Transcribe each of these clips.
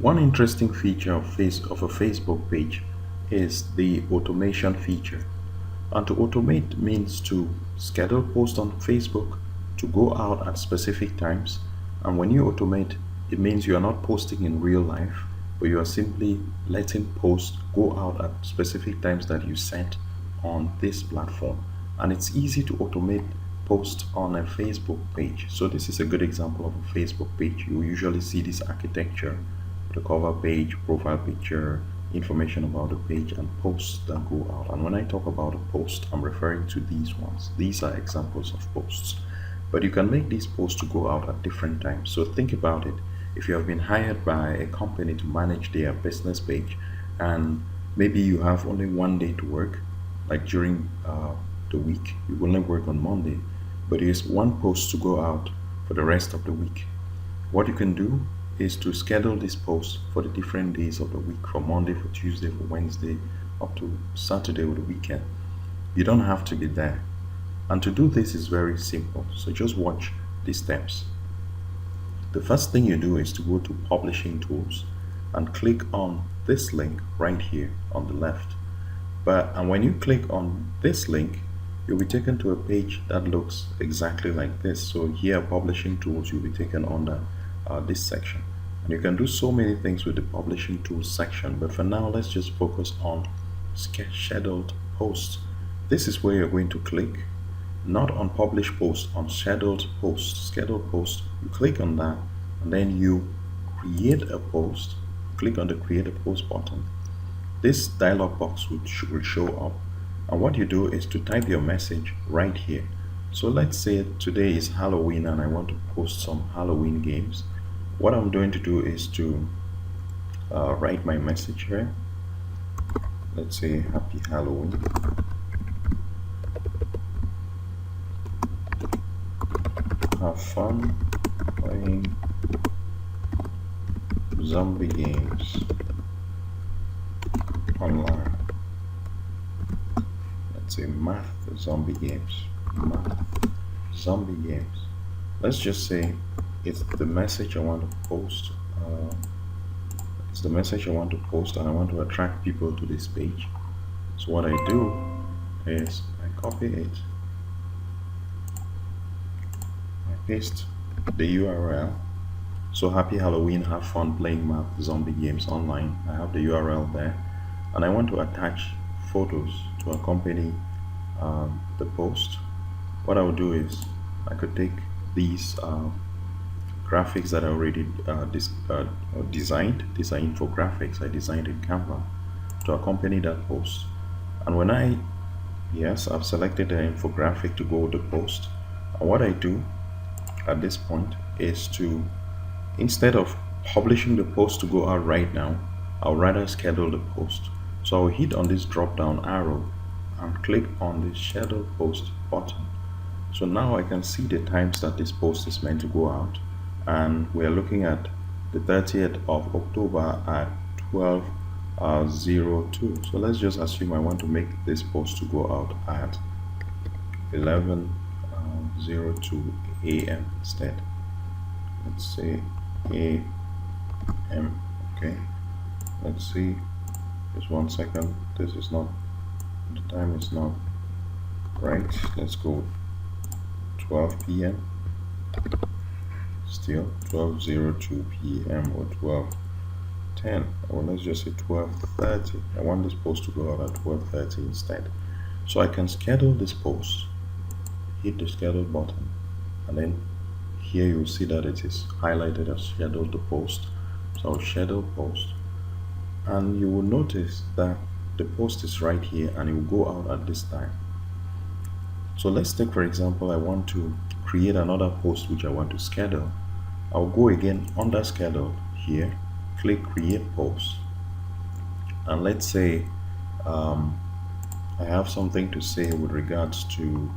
One interesting feature of a Facebook page is the automation feature. And to automate means to schedule posts on Facebook to go out at specific times. And when you automate, it means you are not posting in real life, but you are simply letting posts go out at specific times that you set on this platform. And it's easy to automate posts on a Facebook page. So this is a good example of a Facebook page. You usually see this architecture, the cover page, profile picture, information about the page, and posts that go out. And when I talk about a post, I'm referring to these ones. These are examples of posts. But you can make these posts to go out at different times. So think about it. If you have been hired by a company to manage their business page, and maybe you have only one day to work, like during the week, you will only work on Monday, but there's one post to go out for the rest of the week. What you can do is to schedule this post for the different days of the week, from Monday, for Tuesday, for Wednesday, up to Saturday or the weekend. You don't have to be there. And to do this is very simple. So just watch these steps. The first thing you do is to go to Publishing Tools and click on this link right here on the left. And when you click on this link, you'll be taken to a page that looks exactly like this. So here, Publishing Tools, you'll be taken under this section. And you can do so many things with the Publishing Tools section, but for now, let's just focus on scheduled posts. This is where you're going to click, not on Publish Post, on Scheduled Post. Scheduled Post, you click on that, and then you create a post. Click on the Create a Post button. This dialog box will show up, and what you do is to type your message right here. So let's say today is Halloween and I want to post some Halloween games. What I'm going to do is to write my message here. Let's say Happy Halloween. Have fun playing zombie games online. Let's say math zombie games. Math zombie games. Let's just say it's the message I want to post. It's the message I want to post, and I want to attract people to this page. So what I do is I copy it, I paste the URL. So Happy Halloween, have fun playing math zombie games online. I have the URL there, and I want to attach photos to accompany the post. What I would do is I could take these graphics that I already designed. These are infographics I designed in Canva to accompany that post. And when yes, I've selected the infographic to go with the post. And what I do at this point is to, instead of publishing the post to go out right now, I'll rather schedule the post. So I'll hit on this drop down arrow and click on the schedule post button. So now I can see the times that this post is meant to go out, and we're looking at the 30th of October at 12:02. So let's just assume I want to make this post to go out at 11:02 a.m. instead. Let's say a.m. Okay, let's see, just 1 second, this is not, the time is not right. Let's go 12 p.m. still 12:02 p.m. or 12:10, or let's just say 12:30. I want this post to go out at 12:30 instead. So I can schedule this post, hit the schedule button, and then here you will see that it is highlighted as schedule the post. So I'll schedule post, and you will notice that the post is right here and it will go out at this time. So let's take, for example, I want to create another post which I want to schedule. I'll go again under schedule here, click create post, and let's say I have something to say with regards to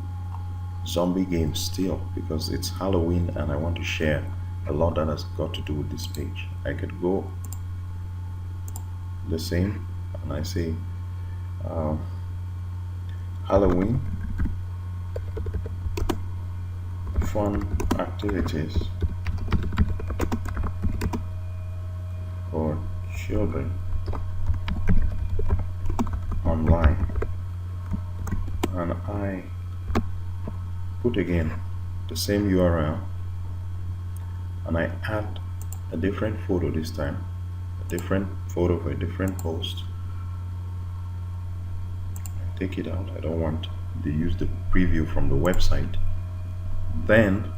zombie games still, because it's Halloween and I want to share a lot that has got to do with this page. I could go the same and I say Halloween fun activities for children online, and I put again the same URL, and I add a different photo this time, a different photo for a different post. I take it out. I don't want to use the preview from the website. Then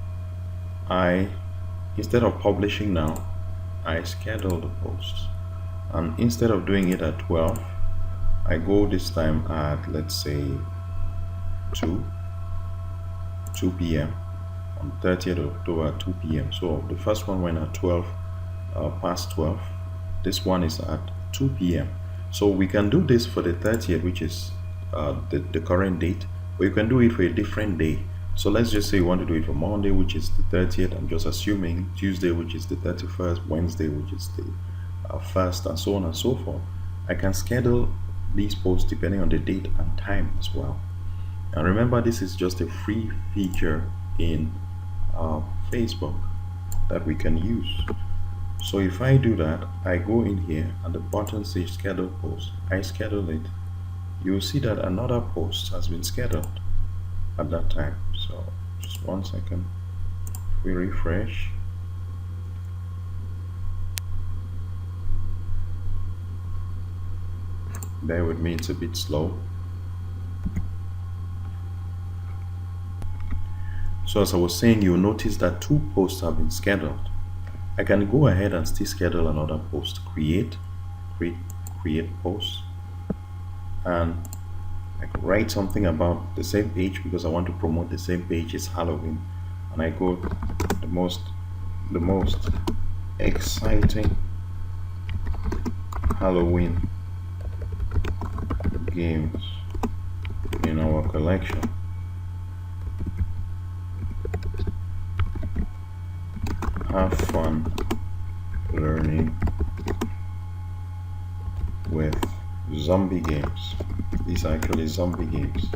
instead of publishing now, I schedule the posts, and instead of doing it at 12, I go this time at, let's say, 2 p.m. on 30th of October at 2 p.m. So the first one went at 12, past 12. This one is at 2 p.m. So we can do this for the 30th, which is the current date, or you can do it for a different day. So let's just say you want to do it for Monday, which is the 30th. I'm just assuming Tuesday, which is the 31st, Wednesday, which is the 1st, and so on and so forth. I can schedule these posts depending on the date and time as well. And remember, this is just a free feature in Facebook that we can use. So if I do that, I go in here and the button says schedule post. I schedule it. You'll see that another post has been scheduled at that time. So just 1 second. If we refresh, bear with me, it's a bit slow. So as I was saying, you'll notice that 2 posts have been scheduled. I can go ahead and still schedule another post. Create post, and I can write something about the same page because I want to promote the same page. It's Halloween, and I go the most exciting Halloween games in our collection. Have fun learning with zombie games. These are actually zombie games.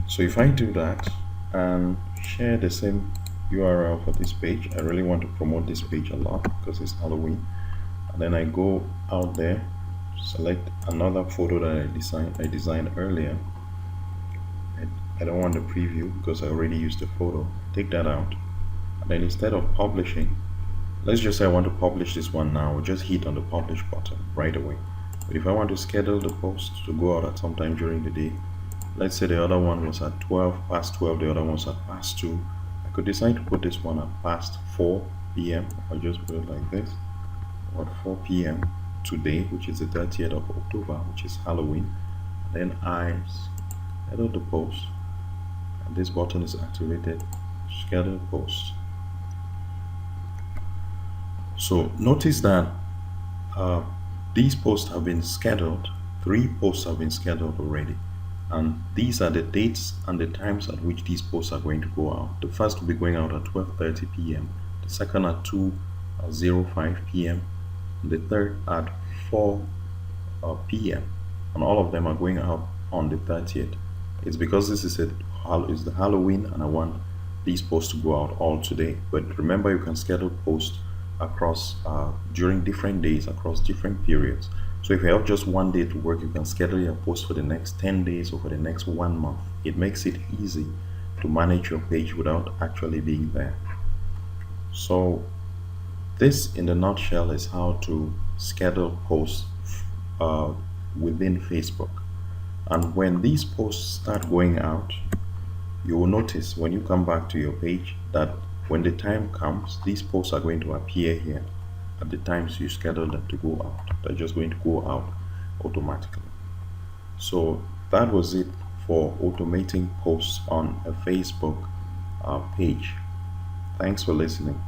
So if I do that and share the same URL for this page, I really want to promote this page a lot because it's Halloween, and then I go out there, select another photo that I designed earlier. I don't want the preview because I already used the photo. Take that out. And then instead of publishing, let's just say I want to publish this one now, just hit on the publish button right away. But if I want to schedule the post to go out at some time during the day, let's say the other one was at 12, past 12, the other one was at past 2, I could decide to put this one at past 4 p.m. I'll just put it like this, or at 4 p.m. today, which is the 30th of October, which is Halloween. And then I schedule the post, and this button is activated, schedule post. So notice that these posts have been scheduled. 3 posts have been scheduled already, and these are the dates and the times at which these posts are going to go out. The first will be going out at 12:30 p.m., the second at 2:05 p.m., and the third at 4 p.m. and all of them are going out on the 30th. It's because this is the Halloween, and I want these posts to go out all today. But remember, you can schedule posts across during different days, across different periods. So if you have just one day to work, you can schedule your post for the next 10 days or for the next 1 month. It makes it easy to manage your page without actually being there. So this in the nutshell is how to schedule posts within Facebook. And when these posts start going out, you will notice when you come back to your page that when the time comes, these posts are going to appear here at the times you schedule them to go out. They're just going to go out automatically. So that was it for automating posts on a Facebook page. Thanks for listening.